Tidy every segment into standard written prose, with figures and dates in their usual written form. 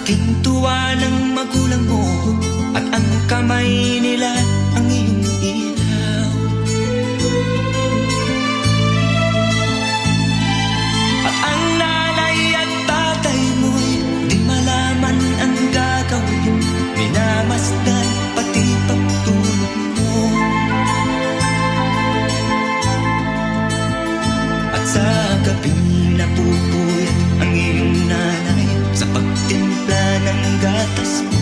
Laking tuwa ng magulang mo at ang kamay nila ang iyong ilaw. At ang nanay at tatay mo'y di malaman ang gagawin, minamasdan pati pagtulog mo. At sa gabing napupuyat ang iyong nanay sa pagtimpla ng gatas mo.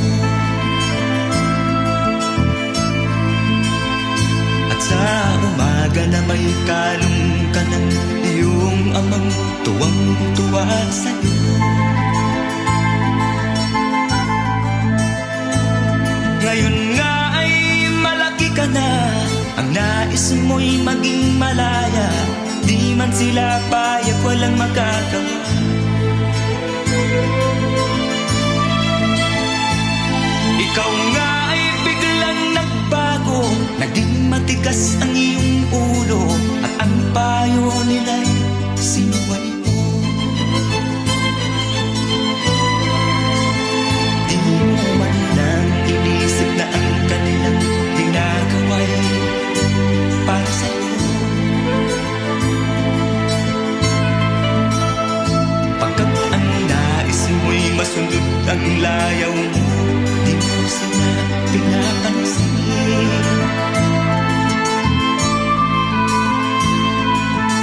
At sa umaga na may kalong ka ng iyong amang tuwang-tuwa sa'yo. Ngayon nga ay malaki ka na, ang nais mo'y maging malaya. Di man sila payag, walang magagawa. Ikaw nga ay biglang nagbago, naging matigas ang iyong ulo, at ang payo nila'y sinuway mo. Di mo man lang inisip na ang kanilang ginagawa'y para sa'yo. Pagkat ang nais mo'y masunod ang layaw mo, di mo sila pinapansin.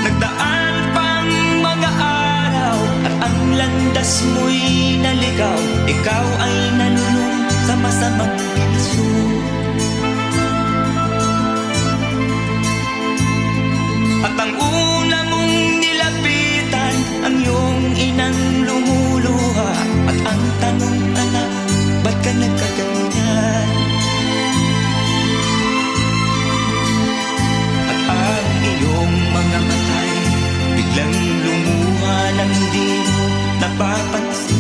Nagdaan pang mga araw at ang landas mo'y naligaw. Ikaw ay nalulung sa masamang bisyo. At ang una mong nilapitan ang iyong inang lumuluha. At ang tanong, anak, ba't ka nagkaganyan? At ang iyong mga matay biglang lumuha nang di mo napapansin.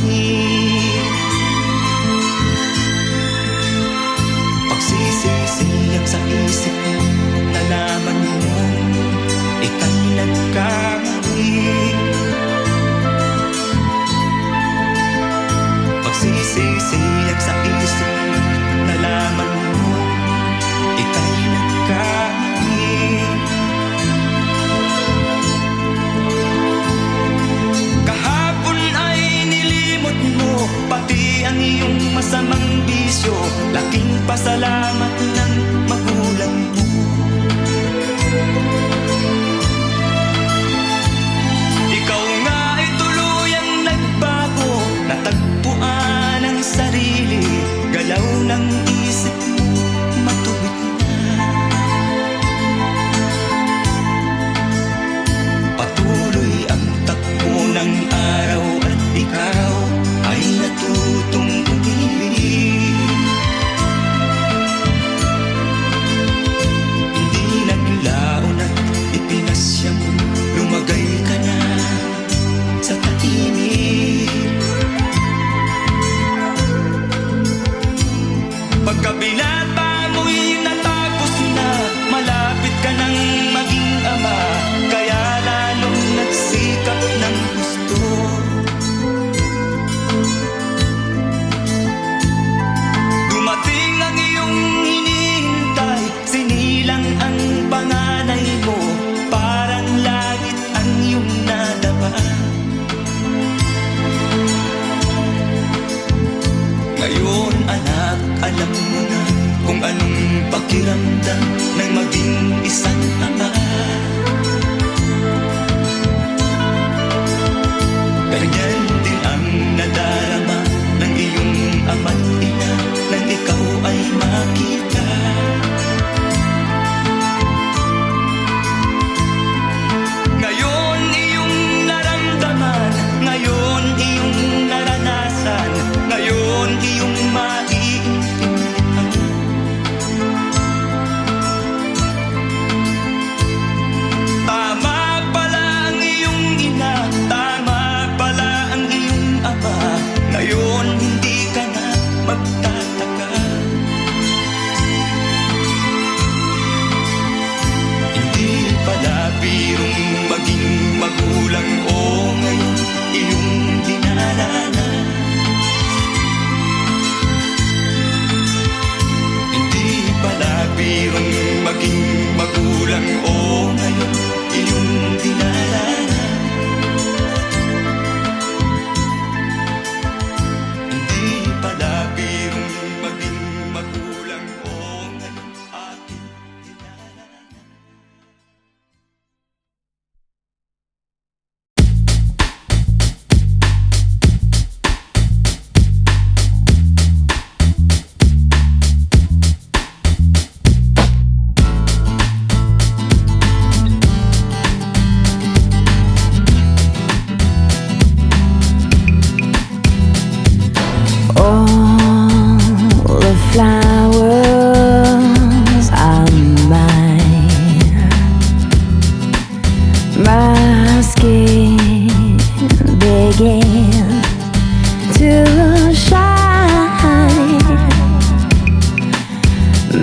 Pagsisisiyag sa isip mo, nalaman mo ika'y nagkamali. Pagsisisiyag sa isip mo, nalaman mo ika'y nagkamali. Kahapon ay nilimot mo pati ang iyong masamang bisyo. Laking pasalamat ng magulang mo. Ikaw nga ay tuluyang nagbago, natagpuan ang sarili, galaw ng isip mo matuwid na. Patuloy ang takbo ng araw at ikaw ay natutong umibig. Hindi naglaon at ipinasya mo, lumagay ka na sa tahimik. Pagkabinata mo'y natapos na, malapit ka nang maging ama, kaya lalong nagsikap ng gusto. Dumating ang iyong hinihintay, sinilang ang panganay mo, parang langit ang iyong nadama. Ngayon anak, alam mo na kung anong pakiramdam ng maging isang ama. Ganyan din ang nadarama ng iyong ama't ina nang ikaw ay makita. Ngayon iyong naramdaman, ngayon iyong naranasan, ngayon iyong maiintindihan.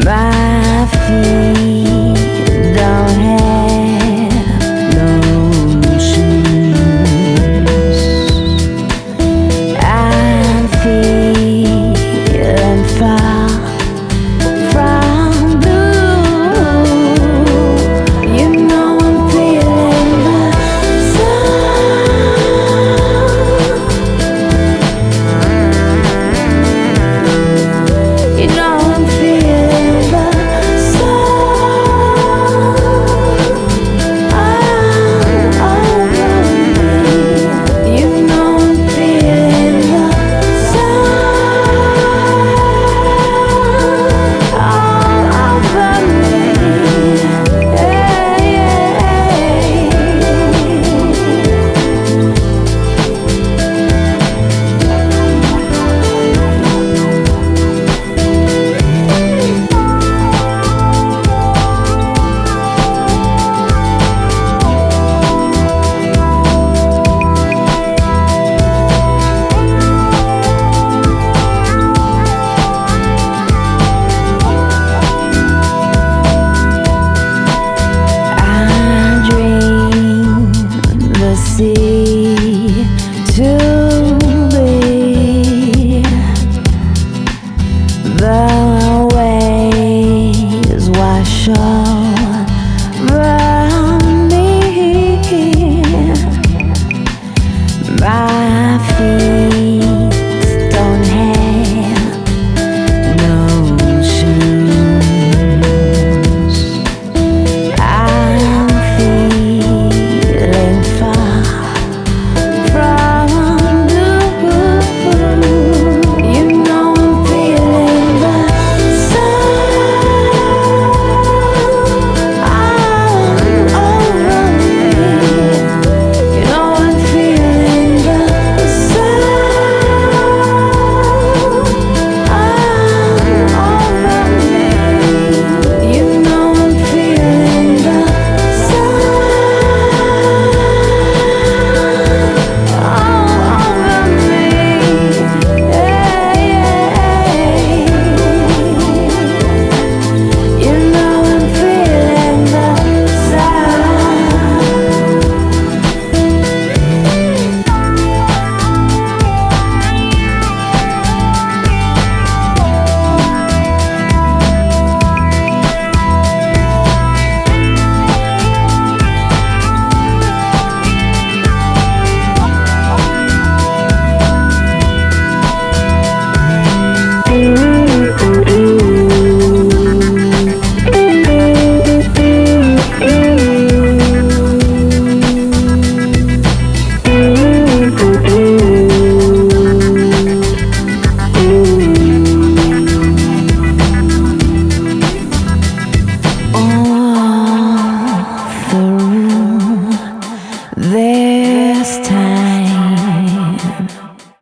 my feet.